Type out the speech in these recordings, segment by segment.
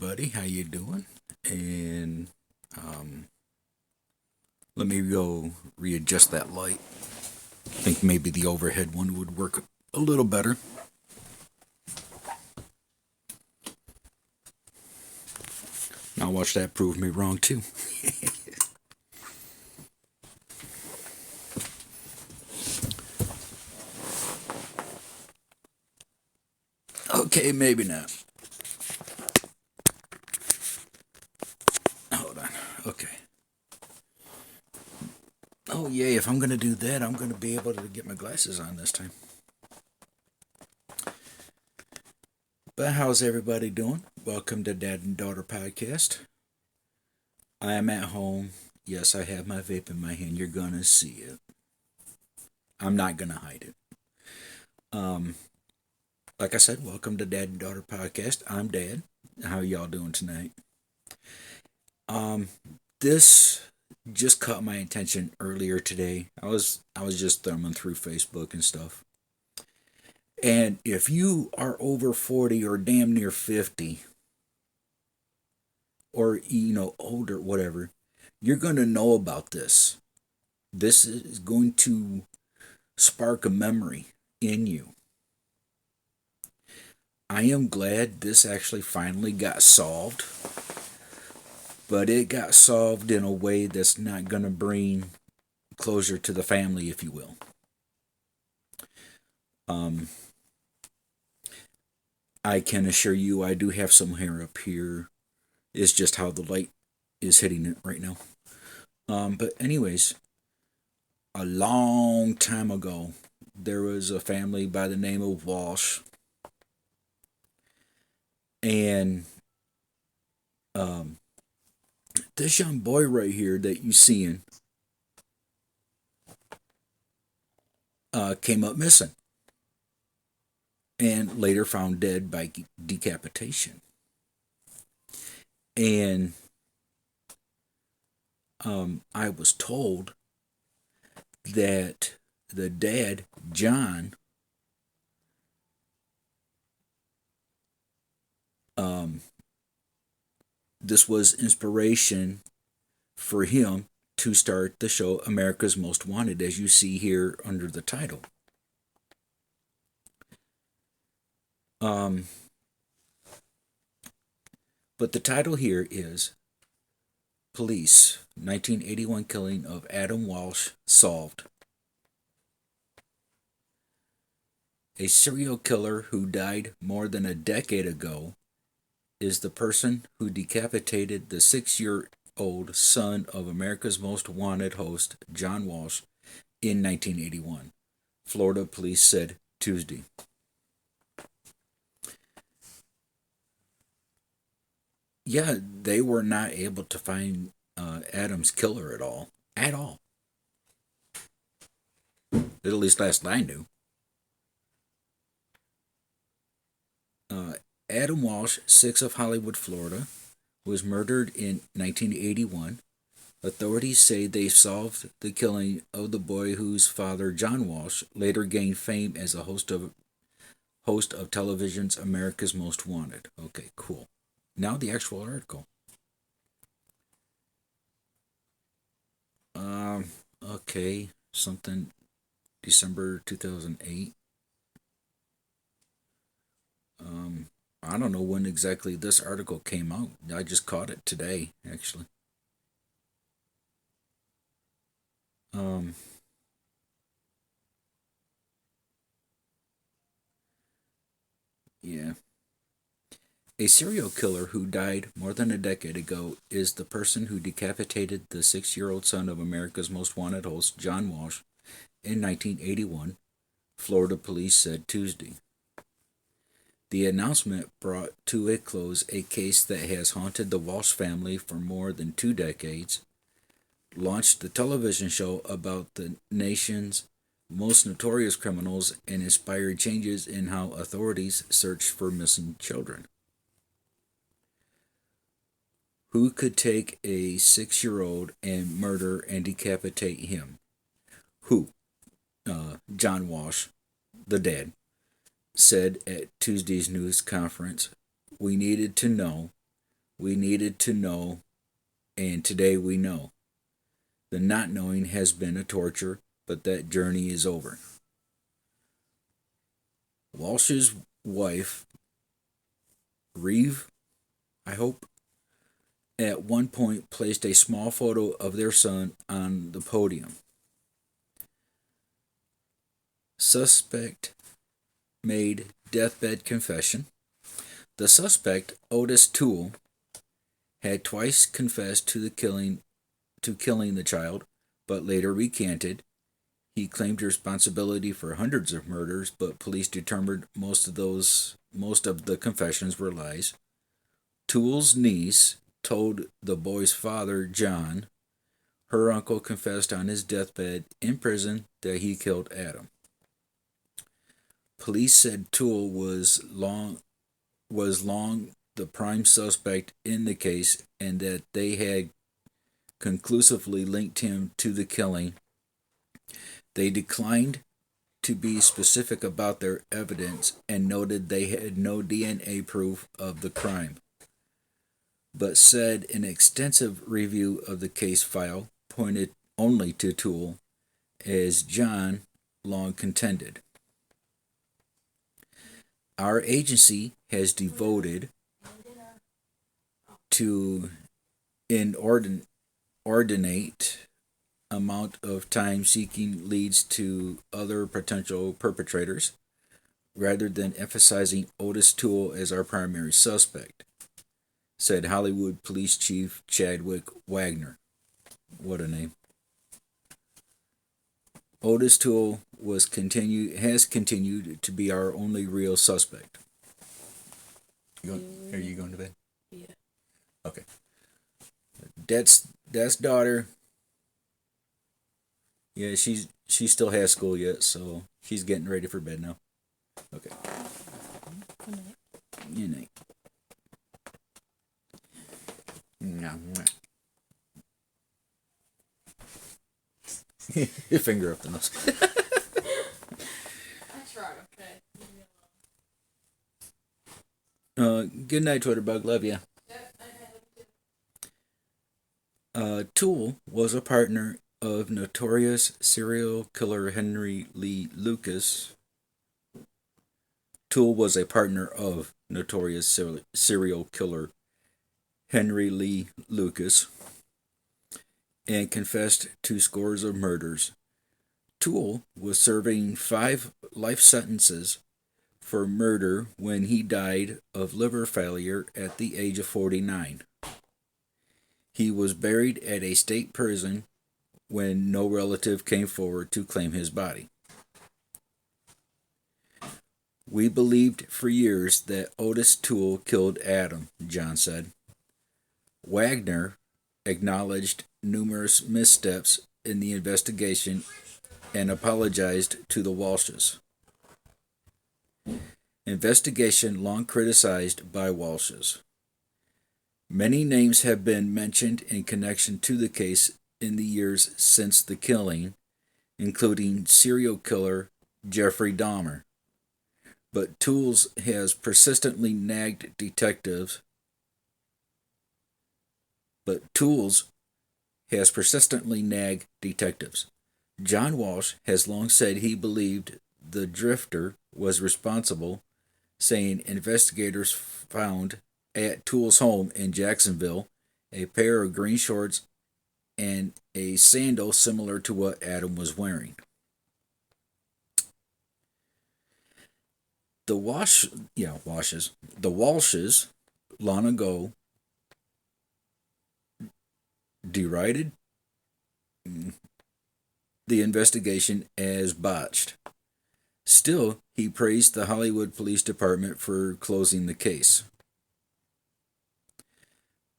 everybody. How you doing? And um, let me go readjust that light. I think maybe the overhead one would work a little better. Now watch that prove me wrong too. Okay, maybe not. Hold on. Okay. Oh yay! If I'm gonna do that, I'm gonna be able to get my glasses on this time. But how's everybody doing? Welcome to Dad and Daughter Podcast. I am at home. Yes, I have my vape in my hand. You're gonna see it. I'm not gonna hide it. Um, like I said, welcome to Dad and Daughter Podcast. I'm Dad. How y'all doing tonight? Um, this just caught my attention earlier today. I was just thumbing through Facebook and stuff. And if you are over 40 or damn near 50 or older whatever, you're going to know about this. This is going to spark a memory in you. I am glad this actually finally got solved, but it got solved in a way that's not going to bring closure to the family, if you will. Um, I can assure you I do have some hair up here. It's just how the light is hitting it right now. But anyways, a long time ago, there was a family by the name of Walsh, and um, this young boy right here that you seeing came up missing and later found dead by decapitation. And I was told that the dad, John, um, this was inspiration for him to start the show America's Most Wanted, as you see here under the title. Um, but the title here is Police 1981 Killing of Adam Walsh Solved. A serial killer who died more than a decade ago is the person who decapitated the 6-year-old son of America's Most Wanted host, John Walsh, in 1981, Florida police said Tuesday. Yeah, they were not able to find Adam's killer at all. At all. At least last I knew. Uh, Adam Walsh, 6 of Hollywood, Florida, was murdered in 1981. Authorities say they solved the killing of the boy whose father, John Walsh, later gained fame as a host of television's America's Most Wanted. Okay, cool. Now the actual article. Um, okay, something December 2008. I don't know when exactly this article came out. I just caught it today, actually. Um, yeah. A serial killer who died more than a decade ago is the person who decapitated the 6-year-old son of America's Most Wanted host, John Walsh, in 1981, Florida police said Tuesday. The announcement brought to a close a case that has haunted the Walsh family for more than 2 decades, launched the television show about the nation's most notorious criminals, and inspired changes in how authorities search for missing children. Who could take a 6-year-old and murder and decapitate him? Who? John Walsh, the dad, said at Tuesday's news conference. We needed to know. We needed to know, and today we know. The not knowing has been a torture, but that journey is over. Walsh's wife, Reeve, I hope, at one point placed a small photo of their son on the podium. Suspect made deathbed confession. The suspect, Otis Toole, had twice confessed to killing the child, but later recanted. He claimed responsibility for hundreds of murders, but police determined most of the confessions were lies. Toole's niece told the boy's father, John, her uncle confessed on his deathbed in prison that he killed Adam. Police said Toole was long the prime suspect in the case and that they had conclusively linked him to the killing. They declined to be specific about their evidence and noted they had no DNA proof of the crime, but said an extensive review of the case file pointed only to Toole, as John long contended. Our agency has devoted to inordinate amount of time seeking leads to other potential perpetrators, rather than emphasizing Otis Toole as our primary suspect, said Hollywood Police Chief Chadwick Wagner. What a name. Otis Toole has continued to be our only real suspect. Are you going to bed? Yeah. Okay. That's daughter. Yeah, she still has school yet, so she's getting ready for bed now. Okay. Good night. Good night. Your finger up the nose. I tried, okay? Good night, Twitter bug. Love ya. Toole was a partner of notorious serial killer Henry Lee Lucas. Toole was a partner of notorious serial killer Henry Lee Lucas and confessed to scores of murders. Toole was serving 5 life sentences for murder when he died of liver failure at the age of 49. He was buried at a state prison when no relative came forward to claim his body. We believed for years that Otis Toole killed Adam, John said. Wagner acknowledged numerous missteps in the investigation and apologized to the Walshes. Investigation long criticized by Walshes. Many names have been mentioned in connection to the case in the years since the killing, including serial killer Jeffrey Dahmer. But Tools has persistently nagged detectives. John Walsh has long said he believed the drifter was responsible, saying investigators found at Toole's home in Jacksonville a pair of green shorts and a sandal similar to what Adam was wearing. The Walshes long ago derided the investigation as botched. Still, he praised the Hollywood Police Department for closing the case.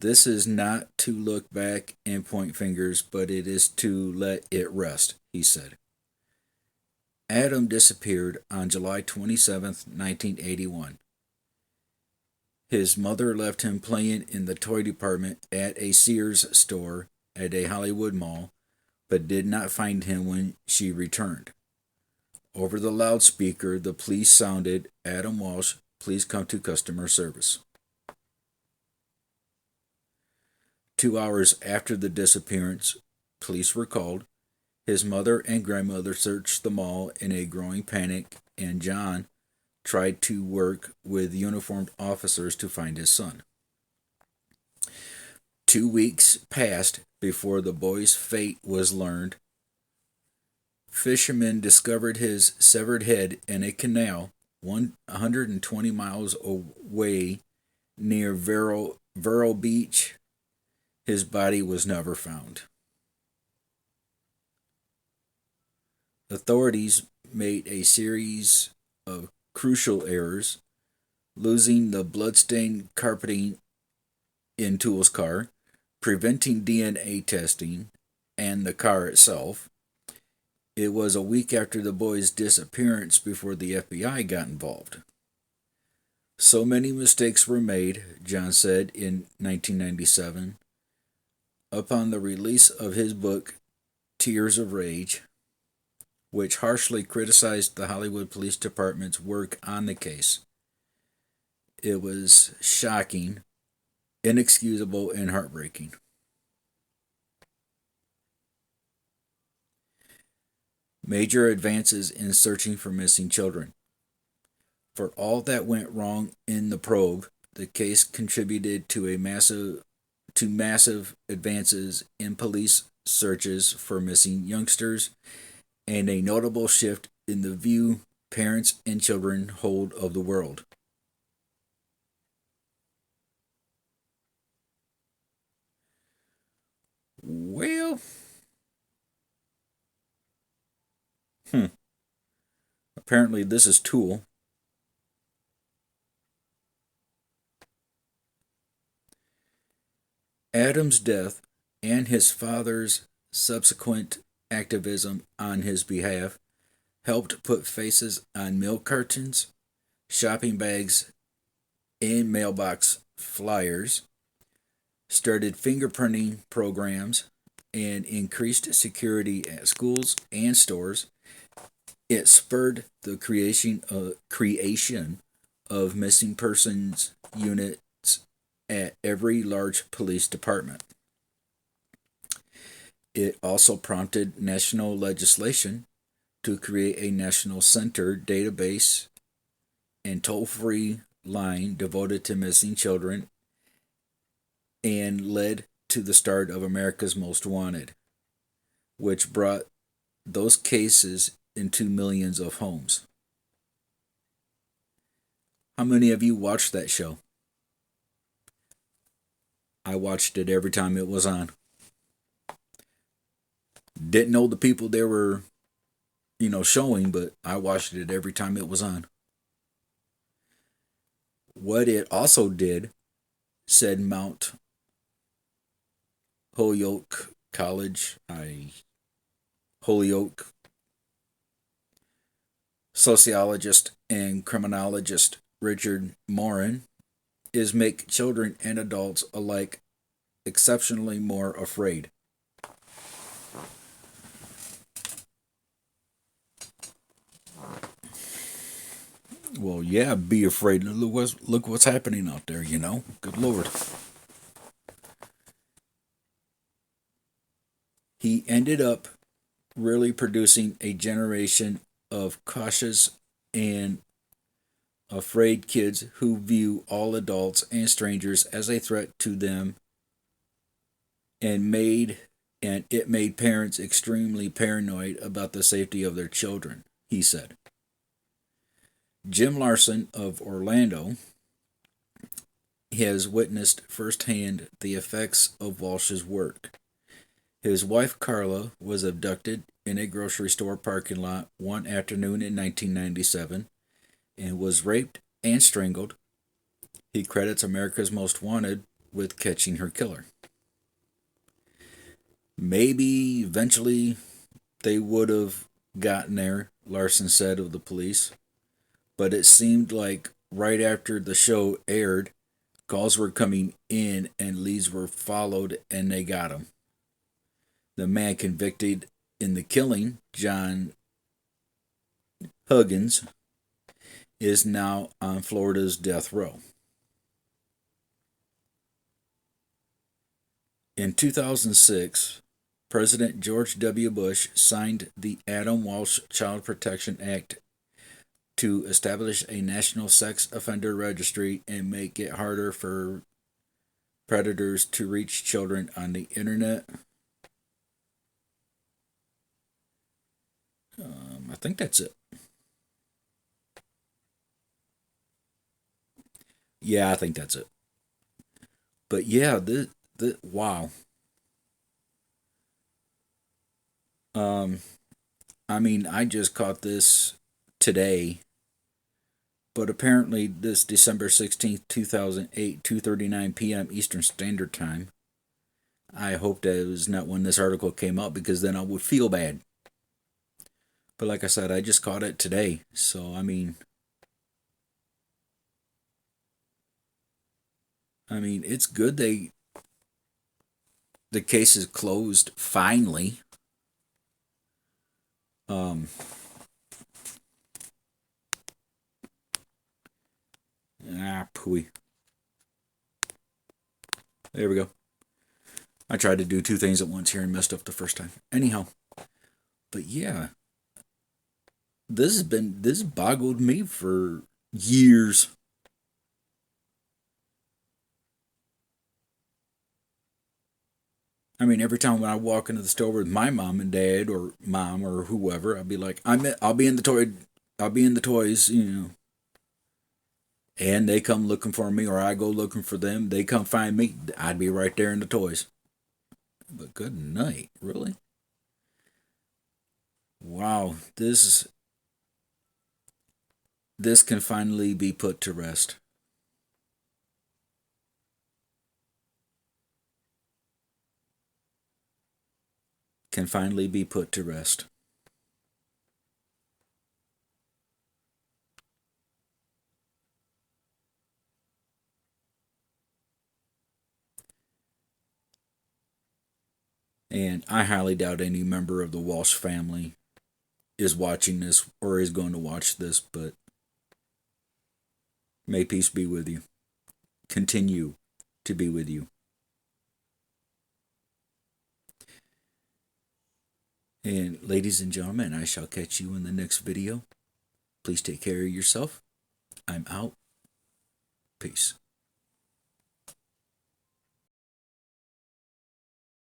This is not to look back and point fingers, but it is to let it rest, he said. Adam disappeared on July 27, 1981. His mother left him playing in the toy department at a Sears store at a Hollywood mall, but did not find him when she returned. Over the loudspeaker, the police sounded, "Adam Walsh, please come to customer service." 2 hours after the disappearance, police were called. His mother and grandmother searched the mall in a growing panic, and John tried to work with uniformed officers to find his son. 2 weeks passed before the boy's fate was learned. Fishermen discovered his severed head in a canal 120 miles away near Vero Beach. His body was never found. Authorities made a series of crucial errors, losing the bloodstained carpeting in Toole's car, preventing DNA testing, and the car itself. It was a week after the boy's disappearance before the FBI got involved. So many mistakes were made, John said in 1997. Upon the release of his book, Tears of Rage, which harshly criticized the Hollywood Police Department's work on the case. It was shocking, inexcusable, and heartbreaking. Major advances in searching for missing children. For all that went wrong in the probe, the case contributed to massive advances in police searches for missing youngsters and a notable shift in the view parents and children hold of the world. Well, apparently this is Toole. Adam's death and his father's subsequent activism on his behalf helped put faces on milk cartons, shopping bags, and mailbox flyers, started fingerprinting programs, and increased security at schools and stores. It spurred the creation of missing persons units at every large police department. It also prompted national legislation to create a national center database and toll-free line devoted to missing children, and led to the start of America's Most Wanted, which brought those cases into millions of homes. How many of you watched that show? I watched it every time it was on. Didn't know the people they were, showing, but I watched it every time it was on. What it also did, said Mount Holyoke College, Holyoke sociologist and criminologist Richard Morin, is make children and adults alike exceptionally more afraid. Well, yeah, be afraid. Look what's happening out there, Good Lord. He ended up really producing a generation of cautious and afraid kids who view all adults and strangers as a threat to them, and it made parents extremely paranoid about the safety of their children, he said. Jim Larson of Orlando has witnessed firsthand the effects of Walsh's work. His wife Carla was abducted in a grocery store parking lot one afternoon in 1997 and was raped and strangled. He credits America's Most Wanted with catching her killer. Maybe eventually they would have gotten there, Larson said of the police, but it seemed like right after the show aired, calls were coming in and leads were followed and they got him. The man convicted in the killing, John Huggins, is now on Florida's death row. In 2006, President George W. Bush signed the Adam Walsh Child Protection Act to establish a national sex offender registry and make it harder for predators to reach children on the internet. I think that's it. Yeah, I think that's it. But yeah, the wow. Um, I mean, I just caught this today, but apparently this December 16th, 2008, 2:39 p.m. Eastern Standard Time. I hope that it was not when this article came up because then I would feel bad. But like I said, I just caught it today. So I mean it's good the case is closed finally. Um Pooey. There we go. I tried to do two things at once here and messed up the first time. Anyhow, but yeah, this boggled me for years. I mean, every time when I walk into the store with my mom and dad or mom or whoever, I'll be like, I'll be in the I'll be in the toys, and they come looking for me, or I go looking for them. They come find me. I'd be right there in the toys. But good night, really? Wow, this can finally be put to rest. Can finally be put to rest. And I highly doubt any member of the Walsh family is watching this or is going to watch this, but may peace be with you. Continue to be with you. And ladies and gentlemen, I shall catch you in the next video. Please take care of yourself. I'm out. Peace.